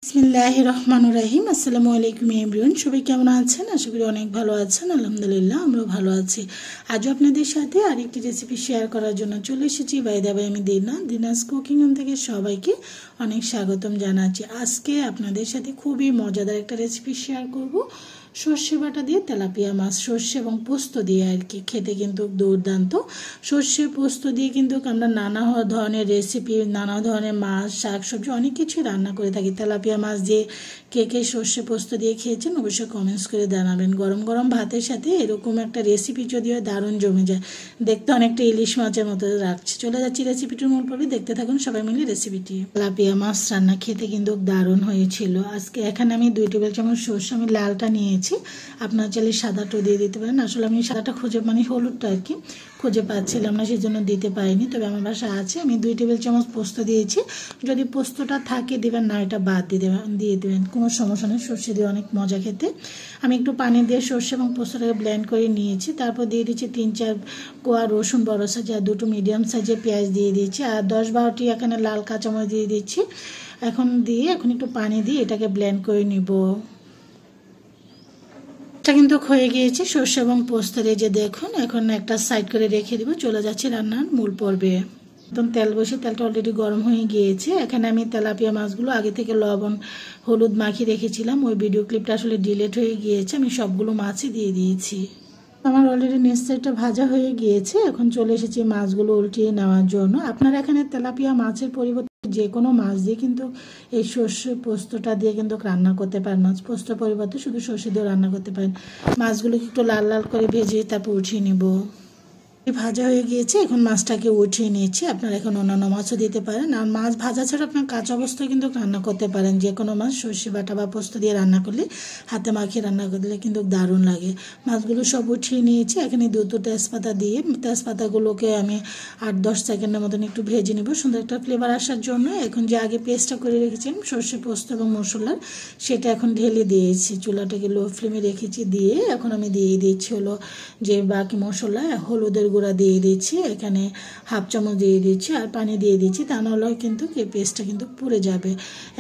বিসমিল্লাহির রহমানির রহিম। আসসালামু আলাইকুম এভরিওয়ান, সবাই কেমন আছেন? আশা করি অনেক ভালো আছেন। আলহামদুলিল্লাহ আমরাও ভালো আছি। আজও আপনাদের সাথে আরেকটি রেসিপি শেয়ার করার জন্য চলে এসেছি। বাই দা বাই, আমি দিনাস কুকিং রুম থেকে সবাইকে অনেক স্বাগতম জানাচ্ছি। আজকে আপনাদের সাথে খুবই মজাদার একটা রেসিপি শেয়ার করব, সর্ষে বাটা দিয়ে তেলাপিয়া মাছ, সর্ষে এবং পোস্ত দিয়ে আর কি। খেতে কিন্তু দুর্দান্ত। সর্ষে পোস্ত দিয়ে কিন্তু আমরা নানা ধরনের রেসিপি, নানা ধরনের মাছ, শাক সবজি অনেক কিছুই রান্না করে থাকি। তেলাপিয়া মাছ দিয়ে কে কে সর্ষে পোস্ত দিয়ে খেয়েছেন অবশ্যই কমেন্টস করে জানাবেন। গরম গরম ভাতের সাথে এরকম একটা রেসিপি যদিও দারুণ জমে যায়, দেখতে অনেকটা ইলিশ মাছের মতো রাখছে। চলে যাচ্ছি রেসিপিটির মূল পর্বে, দেখতে থাকুন সবাই মিলে রেসিপিটি। তেলাপিয়া মাছ রান্না খেতে কিন্তু দারুণ হয়েছিল। আজকে এখানে আমি 2 টেবিল চামচ সর্ষে, আমি লালটা নিয়েছি, আপনার চাইলে সাদাটাও দিয়ে দিতে পারেন। আসলে আমি সাদাটা খুঁজে, মানে হলুদটা আর কি খুঁজে পাচ্ছিলাম না, সেই জন্য দিতে পারিনি, তবে আমার বাসায় আছে। আমি 2 টেবিল চামচ পোস্ত দিয়েছি। যদি পোস্তটা থাকে দিবেন, না এটা বাদ দিয়ে দেবেন, কোনো সমস্যা নেই। সর্ষে দিয়ে অনেক মজা খেতে। আমি একটু পানি দিয়ে সর্ষে এবং পোস্তটাকে ব্লেন্ড করে নিয়েছি। তারপর দিয়ে দিচ্ছি 3-4 কোয়া রসুন বড় সাইজে, আর 2টো মিডিয়াম সাইজের পেঁয়াজ দিয়ে দিয়েছি, আর 10-12টি এখানে লাল কাঁচামরিচ দিয়ে দিচ্ছি। এখন একটু পানি দিয়ে এটাকে ব্লেন্ড করে নিব। এটা কিন্তু হয়ে গিয়েছে সর্ষে এবং পোস্তের। যে দেখুন, এখন একটা সাইড করে রেখে দিব। চলে যাচ্ছে রান্নার মূল পর্বে। একদম তেল বসে, তেলটা অলরেডি গরম হয়ে গিয়েছে। এখানে আমি তেলাপিয়া মাছগুলো আগে থেকে লবণ হলুদ মাখিয়ে রেখেছিলাম, ওই ভিডিও ক্লিপটা আসলে ডিলিট হয়ে গিয়েছে। আমি সবগুলো মাছই দিয়ে দিয়েছি। আমার অলরেডি নিচ সাইডটা ভাজা হয়ে গিয়েছে। এখন চলে এসেছি মাছগুলো উল্টিয়ে নেওয়ার জন্য। আপনারা এখানে তেলাপিয়া মাছের পরিবর্তে যে কোনো মাছ দিয়ে কিন্তু এই সর্ষে পোস্তটা দিয়ে কিন্তু রান্না করতে পারেন। মাছ পোস্ত পরিবর্তে শুধু সর্ষে দিয়ে রান্না করতে পারেন। মাছগুলোকে একটু লাল লাল করে ভেজে তারপর উঠিয়ে নেব। ভাজা হয়ে গিয়েছে, এখন মাছটাকে উঠিয়ে নিয়েছি। আপনারা এখন অন্যান্য মাছও দিতে পারেন, আর মাছ ভাজা ছাড়া আপনার কাঁচা অবস্থায় কিন্তু রান্না করতে পারেন। যে কোনো মাছ সর্ষে বাটা বা পোস্ত দিয়ে রান্না করলে, হাতে মাখিয়ে রান্না করলে কিন্তু দারুণ লাগে। মাছগুলো সব উঠিয়ে নিয়েছি। এখানে 2টো তেজপাতা দিয়ে, তেজপাতাগুলোকে আমি 8-10 সেকেন্ডের মতন একটু ভেজে নেব, সুন্দর একটা ফ্লেভার আসার জন্য। এখন যে আগে পেস্টটা করে রেখেছিলাম সর্ষে পোস্ত এবং মশলার, সেটা এখন ঢেলে দিয়েছি। চুলাটাকে লো ফ্লেমে রেখেছি, দিয়ে এখন আমি দিয়ে দিচ্ছি হলো যে বাকি মশলা। হলুদের গুঁড়া দিয়ে দিচ্ছি, এখানে 1/2 চামচ দিয়ে দিচ্ছি, আর পানি দিয়ে দিচ্ছি, তা নাহলে কিন্তু এই পেস্টটা কিন্তু পুড়ে যাবে।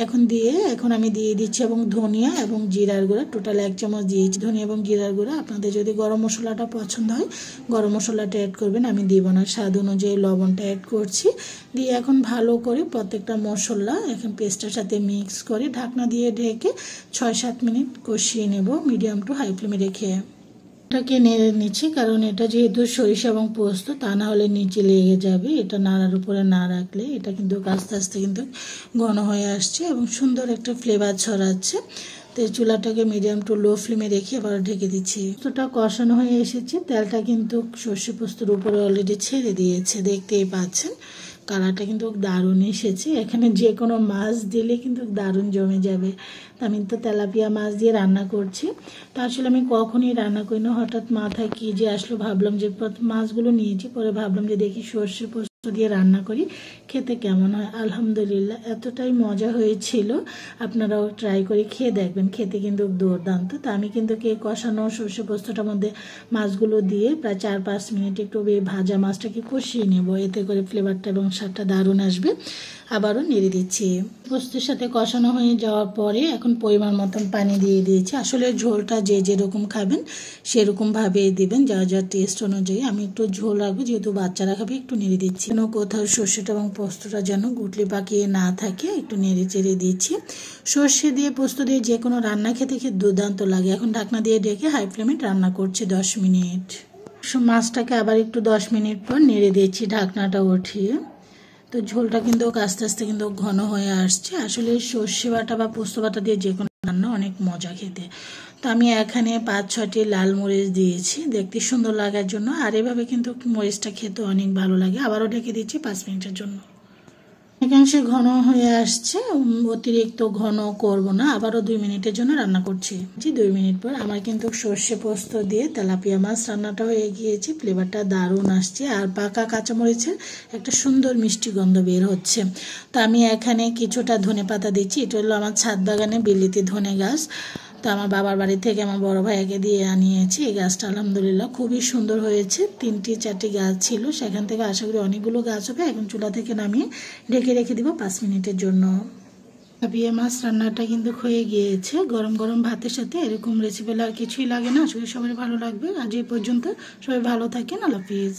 এখন আমি দিয়ে দিচ্ছি এবং ধনিয়া এবং জিরার গুঁড়া, টোটাল 1 চামচ দিয়েছি ধনিয়া এবং জিরার গুঁড়া। আপনাদের যদি গরম মশলাটা পছন্দ হয় গরম মশলাটা অ্যাড করবেন, আমি দিব না। স্বাদ অনুযায়ী লবণটা অ্যাড করছি। দিয়ে এখন ভালো করে প্রত্যেকটা মশলা এখন পেস্টের সাথে মিক্স করে ঢাকনা দিয়ে ঢেকে 6-7 মিনিট কষিয়ে নেব, মিডিয়াম টু হাই ফ্লেমে রেখে। এটাকে নেড়ে নিচ্ছি, কারণ এটা যেহেতু সরিষা এবং পোস্ত, তা না হলে নিচে লেগে যাবে। এটা নাড়ার উপরে না রাখলে এটা কিন্তু আস্তে আস্তে কিন্তু ঘন হয়ে আসছে এবং সুন্দর একটা ফ্লেভার ছড়াচ্ছে। তো চুলাটাকে মিডিয়াম টু লো ফ্লেমে রেখে আবার ঢেকে দিচ্ছি। পোস্তটা কষানো হয়ে এসেছে, তেলটা কিন্তু সর্ষে পোস্তর উপরে অলরেডি ছেড়ে দিয়েছে, দেখতেই পাচ্ছেন। কালারটা কিন্তু দারুণ এসেছে। এখানে যে কোনো মাছ দিলে কিন্তু দারুণ জমে যাবে। আমি তো তেলাপিয়া মাছ দিয়ে রান্না করছি। তা আসলে আমি কখনই রান্না করি না, হঠাৎ মাথায় কি যে আসলো, ভাবলাম যে মাছগুলো নিয়েছি, পরে ভাবলাম যে দেখি সর্ষে পোস্ত দিয়ে রান্না করি, খেতে কেমন হয়। আলহামদুলিল্লাহ এতটাই মজা হয়েছিল, আপনারাও ট্রাই করে খেয়ে দেখবেন, খেতে কিন্তু দুর্দান্ত। তা আমি কিন্তু কষানো সর্ষে পোস্তটার মধ্যে মাছগুলো দিয়ে প্রায় 4-5 মিনিট একটু ভাজা মাছটাকে কষিয়ে নেব, এতে করে ফ্লেভারটা এবং স্বাদটা দারুণ আসবে। আবারও নেড়ে দিচ্ছি। পোস্তের সাথে কষানো হয়ে যাওয়ার পরে এখন পরিমাণ মতন পানি দিয়ে দিয়েছি। আসলে ঝোলটা যে যেরকম খাবেন সেরকমভাবে দিবেন, যা যা টেস্ট অনুযায়ী। আমি একটু ঝোল রাখবো, যেহেতু বাচ্চারা খাবে, একটু নেড়ে দিচ্ছি। কোথাও সর্ষেটা এবং পোস্তটা যেন গুটলি পাকিয়ে না থাকে, একটু নেড়ে চেড়ে দিচ্ছি। সর্ষে দিয়ে পোস্ত দিয়ে যে কোনো রান্না খেতে দুর্দান্ত লাগে। এখন ঢাকনা দিয়ে ঢেকে হাই ফ্লেমে রান্না করছি 10 মিনিট। মাছটাকে আবার একটু 10 মিনিট পর নেড়ে দিচ্ছি ঢাকনাটা উঠিয়ে। তো ঝোলটা কিন্তু আস্তে আস্তে কিন্তু ঘন হয়ে আসছে। আসলে সর্ষে বাটা বা পোস্ত বাটা দিয়ে যে কোনো রান্না অনেক মজা খেতে। তো আমি এখানে 5-6টি লাল মরিচ দিয়েছি দেখতে সুন্দর লাগার জন্য, আর এভাবে কিন্তু মরিচটা খেতে অনেক ভালো লাগে। আবারও ঢেকে দিচ্ছি 5 মিনিটের জন্য। একাংশে ঘন হয়ে আসছে, অতিরিক্ত ঘন করব না, আবারও 2 মিনিটের জন্য রান্না করছি। 2 মিনিট পর আমার কিন্তু সর্ষে পোস্ত দিয়ে তেলাপিয়া মাছ রান্নাটা হয়ে গিয়েছে। ফ্লেভারটা দারুণ আসছে, আর পাকা কাঁচামরিচের একটা সুন্দর মিষ্টি গন্ধ বের হচ্ছে। তো আমি এখানে কিছুটা ধনেপাতা দিচ্ছি। এটা হলো আমার ছাদ বাগানে বিলিতি ধনে গাছ। তো আমার বাবার বাড়ি থেকে আমার বড় ভাইয়াকে দিয়ে আনিয়েছি। এই গাছটা আলহামদুলিল্লাহ খুবই সুন্দর হয়েছে। 3-4টি গাছ ছিল, সেখান থেকে আশা করি অনেকগুলো গাছ হবে। এখন চুলা থেকে নামিয়ে ঢেকে রেখে দিব 5 মিনিটের জন্য। তেলাপিয়া মাছ রান্নাটা কিন্তু হয়ে গিয়েছে। গরম গরম ভাতের সাথে এরকম রেসিপি আর কিছুই লাগে না। আশা করি সবাই ভালো লাগবে। আজ এই পর্যন্ত, সবাই ভালো থাকেন। আল্লাহ হাফিজ।